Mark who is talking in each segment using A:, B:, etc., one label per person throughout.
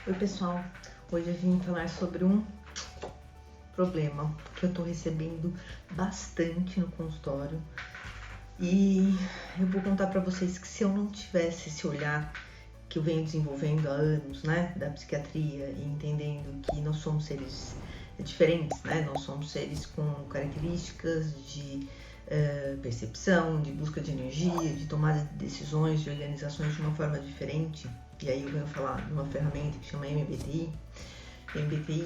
A: Oi pessoal, hoje eu vim falar sobre um problema que eu tô recebendo bastante no consultório e eu vou contar pra vocês que se eu não tivesse esse olhar que eu venho desenvolvendo há anos, né, da psiquiatria e entendendo que nós somos seres diferentes, né, nós somos seres com características de percepção, de busca de energia, de tomada de decisões, de organizações de uma forma diferente. E aí eu venho falar de uma ferramenta que chama MBTI,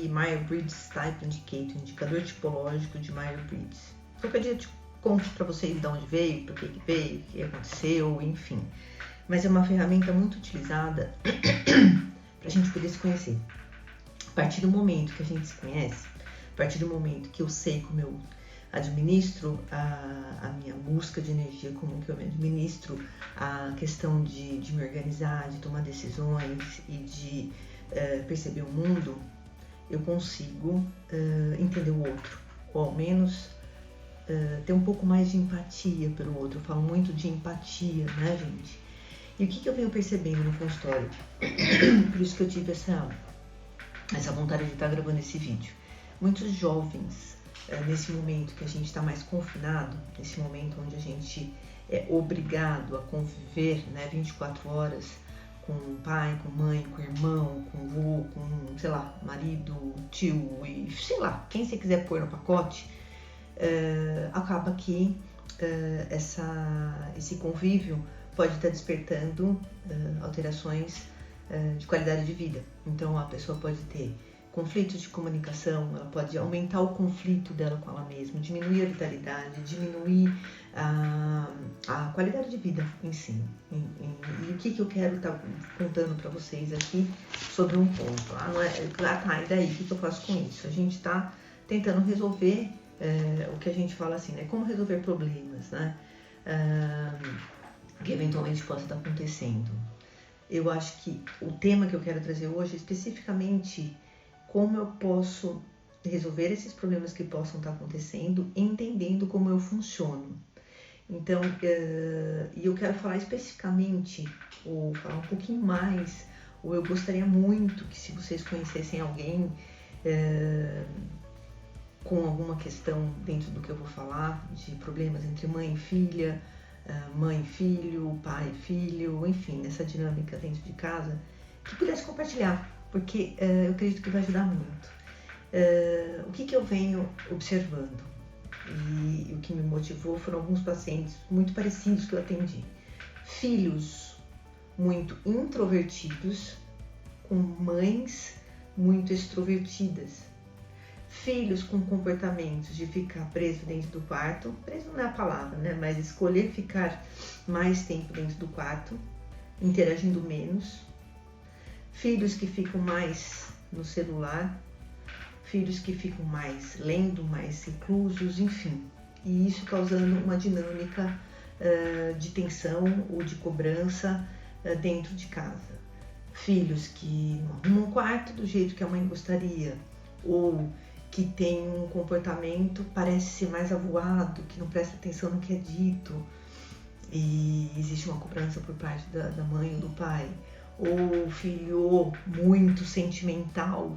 A: Myers-Briggs Type Indicator, indicador tipológico de Myers-Briggs. Qualquer dia eu te conto para vocês de onde veio, por que veio, o que aconteceu, enfim. Mas é uma ferramenta muito utilizada para a gente poder se conhecer. A partir do momento que a gente se conhece, a partir do momento que eu sei como eu administro a minha busca de energia, como que eu me administro a questão de me organizar, de tomar decisões e de perceber o mundo, eu consigo entender o outro, ou ao menos ter um pouco mais de empatia pelo outro. Eu falo muito de empatia, né, gente? E o que eu venho percebendo no consultório? Por isso que eu tive essa vontade de estar gravando esse vídeo. Muitos jovens, nesse momento que a gente está mais confinado, nesse momento onde a gente é obrigado a conviver, né, 24 horas com pai, com mãe, com irmão, com avô, com, sei lá, marido, tio e sei lá, quem você quiser pôr no pacote, acaba que esse convívio pode estar despertando alterações de qualidade de vida. Então a pessoa pode ter conflitos de comunicação, ela pode aumentar o conflito dela com ela mesma, diminuir a vitalidade, diminuir a qualidade de vida em si. E o que eu quero estar contando para vocês aqui sobre um ponto. E daí, o que eu faço com isso? A gente está tentando resolver o que a gente fala assim, né? Como resolver problemas, né? Que eventualmente possa estar acontecendo. Eu acho que o tema que eu quero trazer hoje é especificamente como eu posso resolver esses problemas que possam estar acontecendo, entendendo como eu funciono. Então, e eu quero falar especificamente, ou falar um pouquinho mais, ou eu gostaria muito que se vocês conhecessem alguém com alguma questão dentro do que eu vou falar, de problemas entre mãe e filha, mãe e filho, pai e filho, enfim, nessa dinâmica dentro de casa, que pudesse compartilhar, porque eu acredito que vai ajudar muito. O que eu venho observando e o que me motivou foram alguns pacientes muito parecidos que eu atendi. Filhos muito introvertidos com mães muito extrovertidas. Filhos com comportamentos de ficar preso dentro do quarto, preso não é a palavra, né? Mas escolher ficar mais tempo dentro do quarto, interagindo menos. Filhos que ficam mais no celular, filhos que ficam mais lendo, mais reclusos, enfim. E isso causando uma dinâmica de tensão ou de cobrança dentro de casa. Filhos que não arrumam um quarto do jeito que a mãe gostaria, ou que tem um comportamento, parece ser mais avoado, que não presta atenção no que é dito, e existe uma cobrança por parte da mãe ou do pai, ou filho muito sentimental,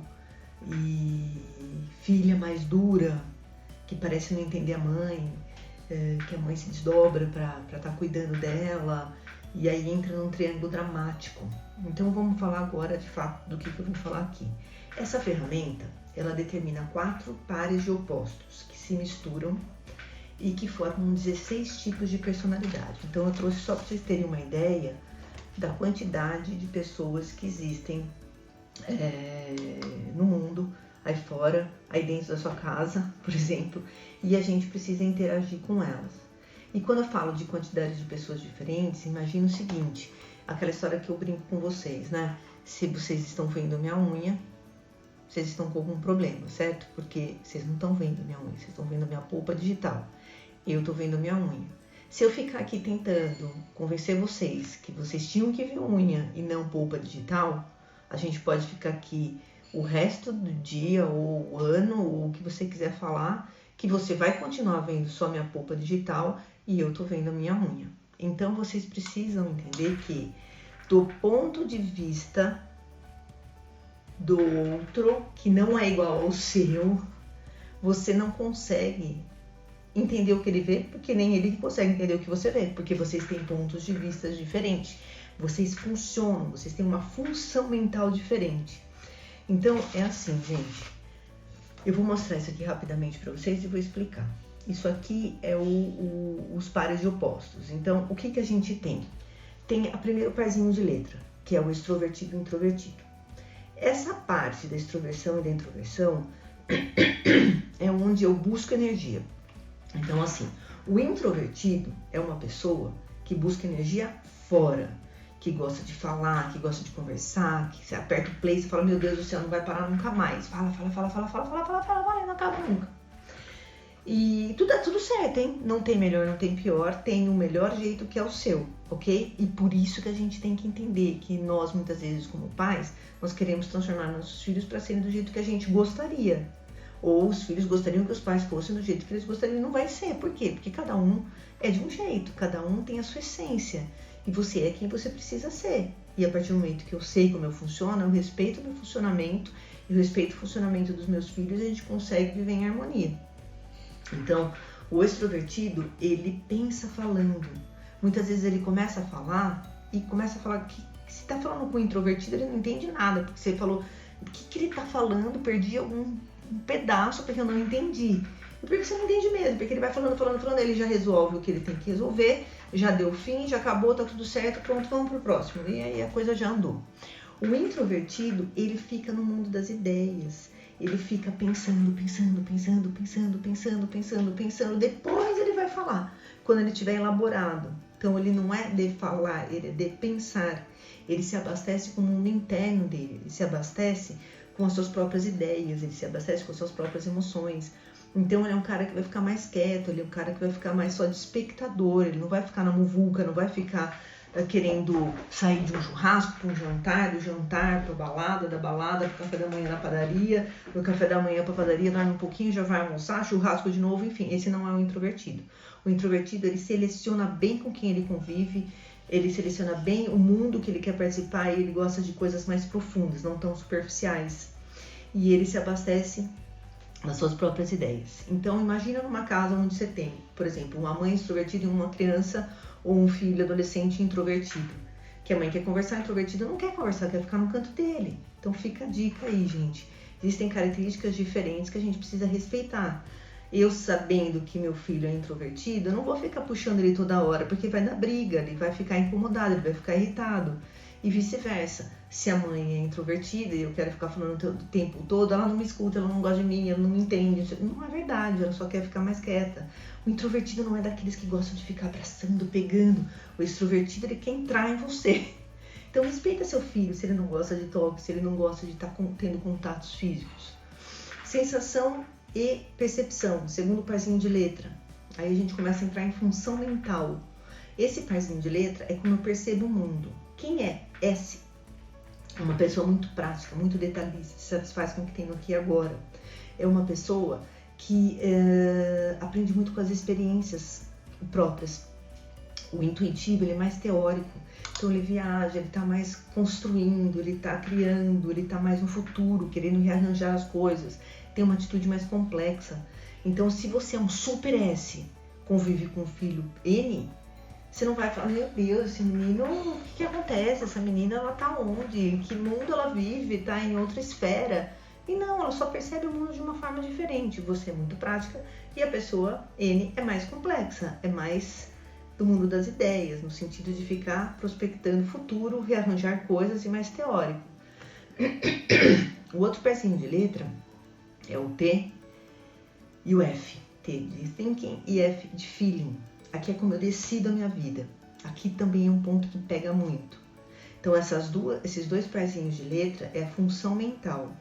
A: e filha mais dura, que parece não entender a mãe, que a mãe se desdobra para estar cuidando dela, e aí entra num triângulo dramático. Então vamos falar agora de fato do que eu vou falar aqui. Essa ferramenta, ela determina 4 pares de opostos que se misturam e que formam 16 tipos de personalidade. Então eu trouxe só para vocês terem uma ideia da quantidade de pessoas que existem no mundo, aí fora, aí dentro da sua casa, por exemplo, e a gente precisa interagir com elas. E quando eu falo de quantidade de pessoas diferentes, imagina o seguinte, aquela história que eu brinco com vocês, né? Se vocês estão vendo minha unha, vocês estão com algum problema, certo? Porque vocês não estão vendo minha unha, vocês estão vendo minha polpa digital. Eu estou vendo minha unha. Se eu ficar aqui tentando convencer vocês que vocês tinham que ver unha e não polpa digital, a gente pode ficar aqui o resto do dia ou o ano ou o que você quiser falar, que você vai continuar vendo só minha polpa digital e eu estou vendo a minha unha. Então vocês precisam entender que, do ponto de vista do outro, que não é igual ao seu, você não consegue entender o que ele vê, porque nem ele consegue entender o que você vê, porque vocês têm pontos de vista diferentes, vocês funcionam, vocês têm uma função mental diferente. Então é assim, gente, eu vou mostrar isso aqui rapidamente para vocês e vou explicar. Isso aqui é os pares de opostos. Então, o que a gente tem? Tem o primeiro parzinho de letra, que é o extrovertido e o introvertido. Essa parte da extroversão e da introversão é onde eu busco energia. Então, assim, o introvertido é uma pessoa que busca energia fora, que gosta de falar, que gosta de conversar, que você aperta o play e fala, meu Deus do céu, não vai parar nunca mais. Fala, não acaba nunca. E tá tudo certo, hein? Não tem melhor, não tem pior, tem o melhor jeito que é o seu, ok? E por isso que a gente tem que entender que nós, muitas vezes, como pais, nós queremos transformar nossos filhos para serem do jeito que a gente gostaria. Ou os filhos gostariam que os pais fossem do jeito que eles gostariam. Não vai ser. Por quê? Porque cada um é de um jeito, cada um tem a sua essência. E você é quem você precisa ser. E a partir do momento que eu sei como eu funciono, eu respeito o meu funcionamento, eu respeito o funcionamento dos meus filhos, e a gente consegue viver em harmonia. Então, o extrovertido, ele pensa falando. Muitas vezes ele começa a falar e começa a falar que se tá falando com o introvertido, ele não entende nada, porque você falou, o que ele tá falando, perdi algum pedaço porque eu não entendi. E por que você não entende mesmo? Porque ele vai falando, ele já resolve o que ele tem que resolver, já deu fim, já acabou, tá tudo certo, pronto, vamos pro próximo. E aí a coisa já andou. O introvertido, ele fica no mundo das ideias. Ele fica pensando, depois ele vai falar, quando ele tiver elaborado. Então ele não é de falar, ele é de pensar. Ele se abastece com o mundo interno dele, ele se abastece com as suas próprias ideias, ele se abastece com as suas próprias emoções. Então ele é um cara que vai ficar mais quieto, ele é um cara que vai ficar mais só de espectador, ele não vai ficar na muvuca, não vai ficar querendo sair de um churrasco para um jantar, do jantar para a balada, da balada para o café da manhã na padaria, do café da manhã para a padaria, dorme um pouquinho, já vai almoçar, churrasco de novo, enfim, esse não é o introvertido. O introvertido, ele seleciona bem com quem ele convive, ele seleciona bem o mundo que ele quer participar e ele gosta de coisas mais profundas, não tão superficiais. E ele se abastece das suas próprias ideias. Então, imagina numa casa onde você tem, por exemplo, uma mãe extrovertida e uma criança ou um filho adolescente introvertido. Que a mãe quer conversar, introvertido não quer conversar, quer ficar no canto dele. Então fica a dica aí, gente. Existem características diferentes que a gente precisa respeitar. Eu sabendo que meu filho é introvertido, eu não vou ficar puxando ele toda hora, porque vai dar briga, ele vai ficar incomodado, ele vai ficar irritado. E vice-versa. Se a mãe é introvertida e eu quero ficar falando o tempo todo, ela não me escuta, ela não gosta de mim, ela não me entende. Não é verdade, ela só quer ficar mais quieta. O introvertido não é daqueles que gostam de ficar abraçando, pegando. O extrovertido, ele quer entrar em você. Então respeita seu filho se ele não gosta de toque, se ele não gosta de estar tendo contatos físicos. Sensação e percepção, segundo parzinho de letra. Aí a gente começa a entrar em função mental. Esse parzinho de letra é como eu percebo o mundo. Quem é S? É uma pessoa muito prática, muito detalhista, se satisfaz com o que tem no aqui e agora. É uma pessoa que aprende muito com as experiências próprias. O intuitivo, ele é mais teórico. Então ele viaja, ele está mais construindo, ele está criando, ele está mais no futuro, querendo rearranjar as coisas. Tem uma atitude mais complexa. Então, se você é um super S, convive com um filho N, você não vai falar, meu Deus, esse menino, o que acontece? Essa menina, ela tá onde? Em que mundo ela vive? Tá em outra esfera? E não, ela só percebe o mundo de uma forma diferente. Você é muito prática e a pessoa N é mais complexa, é mais do mundo das ideias, no sentido de ficar prospectando o futuro, rearranjar coisas e mais teórico. O outro pezinho de letra é o T e o F. T de thinking e F de feeling. Aqui é como eu decido a minha vida. Aqui também é um ponto que pega muito. Então esses dois parzinhos de letra é a função mental.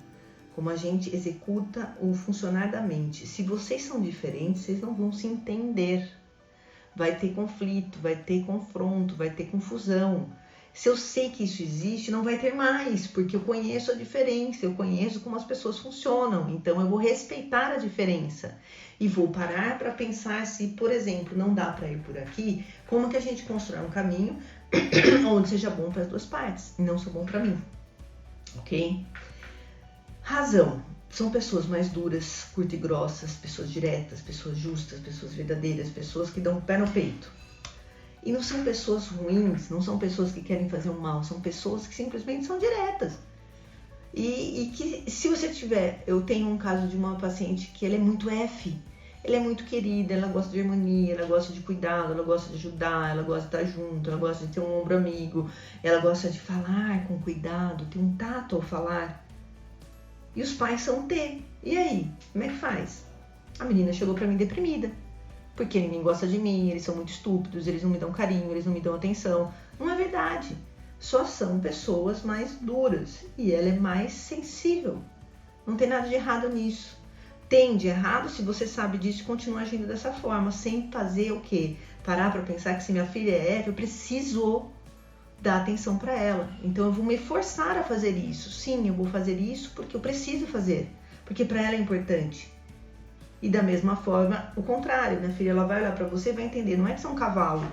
A: Como a gente executa o funcionar da mente. Se vocês são diferentes, vocês não vão se entender. Vai ter conflito, vai ter confronto, vai ter confusão. Se eu sei que isso existe, não vai ter mais, porque eu conheço a diferença, eu conheço como as pessoas funcionam. Então eu vou respeitar a diferença. E vou parar para pensar se, por exemplo, não dá para ir por aqui, como que a gente constrói um caminho onde seja bom para as duas partes e não só bom para mim, ok? Razão. São pessoas mais duras, curtas e grossas, pessoas diretas, pessoas justas, pessoas verdadeiras, pessoas que dão o pé no peito. E não são pessoas ruins, não são pessoas que querem fazer o mal, são pessoas que simplesmente são diretas. E que se você tiver... Eu tenho um caso de uma paciente que ela é muito F. Ela é muito querida, ela gosta de harmonia, ela gosta de cuidado, ela gosta de ajudar, ela gosta de estar junto, ela gosta de ter um ombro amigo, ela gosta de falar com cuidado, ter um tato ao falar. E os pais são T. E aí? Como é que faz? A menina chegou pra mim deprimida. Porque ninguém gosta de mim, eles são muito estúpidos, eles não me dão carinho, eles não me dão atenção. Não é verdade. Só são pessoas mais duras. E ela é mais sensível. Não tem nada de errado nisso. Tem de errado se você sabe disso e continua agindo dessa forma. Sem fazer o quê? Parar pra pensar que se minha filha é F, eu preciso dar atenção para ela. Então eu vou me forçar a fazer isso. Sim, eu vou fazer isso porque eu preciso fazer. Porque para ela é importante. E da mesma forma, o contrário, minha filha, ela vai olhar para você e vai entender. Não é que você é um cavalo,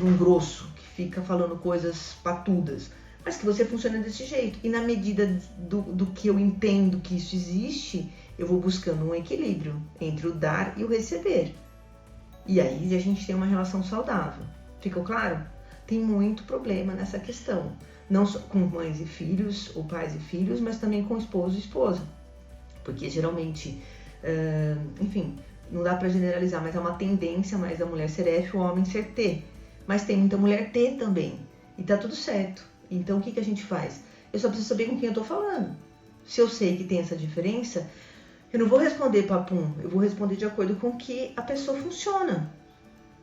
A: um grosso, que fica falando coisas patudas, mas que você funciona desse jeito. E na medida do que eu entendo que isso existe, eu vou buscando um equilíbrio entre o dar e o receber. E aí a gente tem uma relação saudável. Ficou claro? Tem muito problema nessa questão. Não só com mães e filhos, ou pais e filhos, mas também com esposo e esposa. Porque geralmente, enfim, não dá pra generalizar, mas é uma tendência mais da mulher ser F, o homem ser T. Mas tem muita mulher T também. E tá tudo certo. Então o que a gente faz? Eu só preciso saber com quem eu tô falando. Se eu sei que tem essa diferença, eu não vou responder papum. Eu vou responder de acordo com que a pessoa funciona.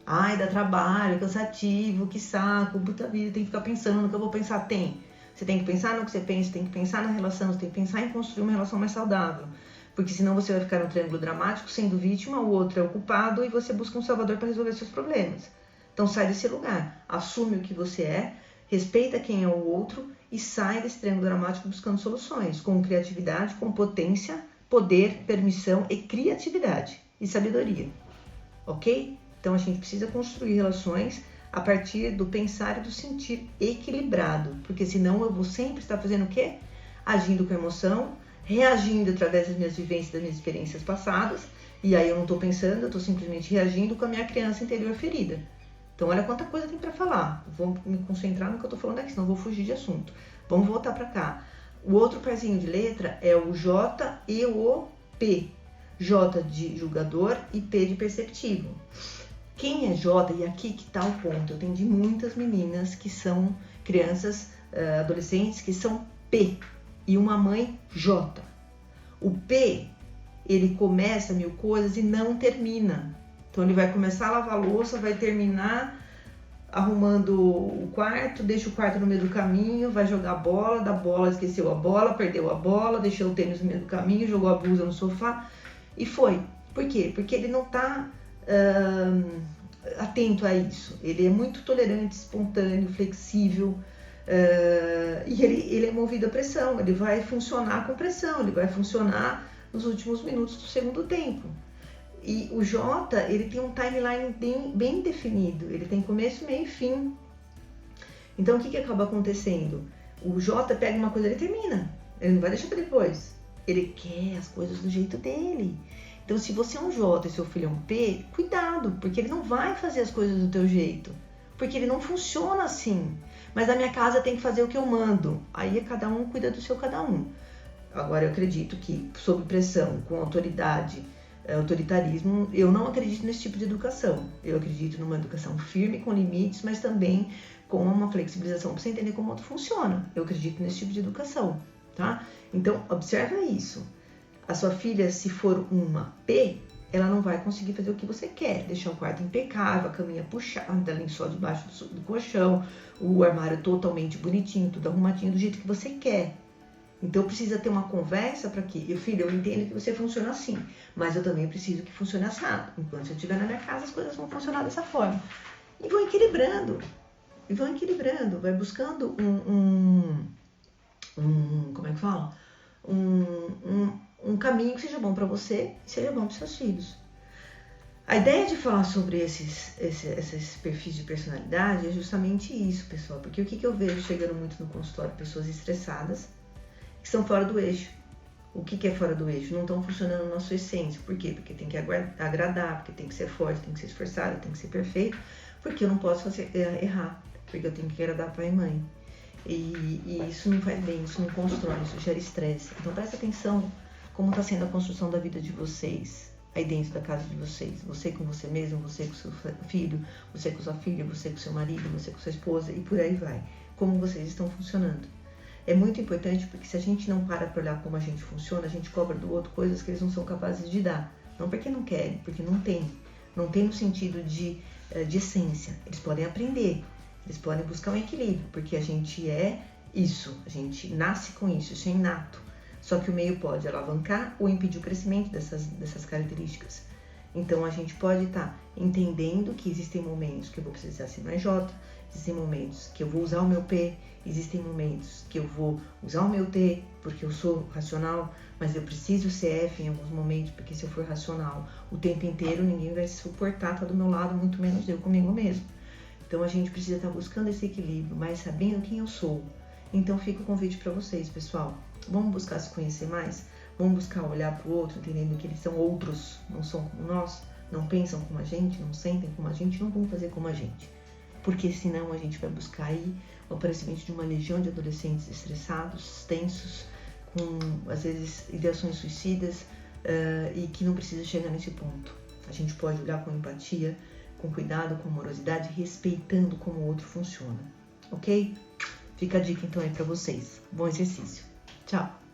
A: Ai, dá trabalho, cansativo, que saco, puta vida, tem que ficar pensando no que eu vou pensar. Tem. Você tem que pensar no que você pensa, tem que pensar na relação, você tem que pensar em construir uma relação mais saudável. Porque senão você vai ficar no triângulo dramático, sendo vítima, o outro é o culpado e você busca um salvador para resolver seus problemas. Então sai desse lugar, assume o que você é, respeita quem é o outro e sai desse triângulo dramático buscando soluções, com criatividade, com potência, poder, permissão e criatividade e sabedoria. Ok? Então a gente precisa construir relações a partir do pensar e do sentir equilibrado, porque senão eu vou sempre estar fazendo o quê? Agindo com emoção, reagindo através das minhas vivências, das minhas experiências passadas, e aí eu não estou pensando, eu estou simplesmente reagindo com a minha criança interior ferida. Então olha quanta coisa tem para falar. Vou me concentrar no que eu estou falando aqui, senão eu vou fugir de assunto. Vamos voltar para cá. O outro parzinho de letra é o J e o P. J de julgador e P de perceptivo. Quem é J, e aqui que tá o ponto, eu atendi muitas meninas que são crianças, adolescentes, que são P, e uma mãe J. O P, ele começa 1000 coisas e não termina. Então ele vai começar a lavar a louça, vai terminar arrumando o quarto, deixa o quarto no meio do caminho, vai jogar bola, da bola esqueceu a bola, perdeu a bola, deixou o tênis no meio do caminho, jogou a blusa no sofá e foi. Por quê? Porque ele não tá atento a isso. Ele é muito tolerante, espontâneo, flexível, e ele é movido a pressão. Ele vai funcionar com pressão, ele vai funcionar nos últimos minutos do segundo tempo. E o J, ele tem um timeline bem definido, ele tem começo, meio e fim. Então o que acaba acontecendo? O J pega uma coisa e ele termina, ele não vai deixar para depois. Ele quer as coisas do jeito dele. Então, se você é um J e seu filho é um P, cuidado, porque ele não vai fazer as coisas do teu jeito. Porque ele não funciona assim. Mas na minha casa tem que fazer o que eu mando. Aí cada um cuida do seu cada um. Agora, eu acredito que, sob pressão, com autoridade, autoritarismo, eu não acredito nesse tipo de educação. Eu acredito numa educação firme, com limites, mas também com uma flexibilização para você entender como o outro funciona. Eu acredito nesse tipo de educação, tá? Então, observa isso. A sua filha, se for uma P, ela não vai conseguir fazer o que você quer. Deixar o quarto impecável, a caminha puxada, lençol debaixo do colchão, o armário totalmente bonitinho, tudo arrumadinho do jeito que você quer. Então precisa ter uma conversa para que, filho, eu entendo que você funciona assim, mas eu também preciso que funcione assado. Enquanto eu estiver na minha casa, as coisas vão funcionar dessa forma. E vão equilibrando, vai buscando como é que fala? Um caminho que seja bom para você e seja bom para seus filhos. A ideia de falar sobre esses perfis de personalidade é justamente isso, pessoal. Porque o que eu vejo chegando muito no consultório? Pessoas estressadas, que estão fora do eixo. o que é fora do eixo, não estão funcionando na sua essência. Por quê? Porque tem que agradar, porque tem que ser forte, tem que ser esforçado, tem que ser perfeito, porque eu não posso errar, porque eu tenho que agradar pai e mãe. E isso não faz bem, isso não constrói, isso gera estresse. Então presta atenção como está sendo a construção da vida de vocês, aí dentro da casa de vocês. Você com você mesmo, você com seu filho, você com sua filha, você com seu marido, você com sua esposa e por aí vai. Como vocês estão funcionando. É muito importante porque se a gente não para olhar como a gente funciona, a gente cobra do outro coisas que eles não são capazes de dar. Não porque não querem, porque não tem. Não tem no sentido de essência. Eles podem aprender, eles podem buscar um equilíbrio, porque a gente é isso, a gente nasce com isso, isso é inato. Só que o meio pode alavancar ou impedir o crescimento dessas características. Então a gente pode estar entendendo que existem momentos que eu vou precisar ser mais J, existem momentos que eu vou usar o meu P, existem momentos que eu vou usar o meu T, porque eu sou racional, mas eu preciso ser F em alguns momentos, porque se eu for racional o tempo inteiro, ninguém vai se suportar, tá do meu lado, muito menos eu comigo mesmo. Então a gente precisa estar buscando esse equilíbrio, mas sabendo quem eu sou. Então fica o convite para vocês, pessoal. Vamos buscar se conhecer mais? Vamos buscar olhar para o outro, entendendo que eles são outros, não são como nós, não pensam como a gente, não sentem como a gente, não vão fazer como a gente. Porque senão a gente vai buscar aí o aparecimento de uma legião de adolescentes estressados, tensos, com às vezes ideações suicidas e que não precisa chegar nesse ponto. A gente pode olhar com empatia, com cuidado, com amorosidade, respeitando como o outro funciona. Ok? Fica a dica então aí para vocês. Bom exercício. Tchau!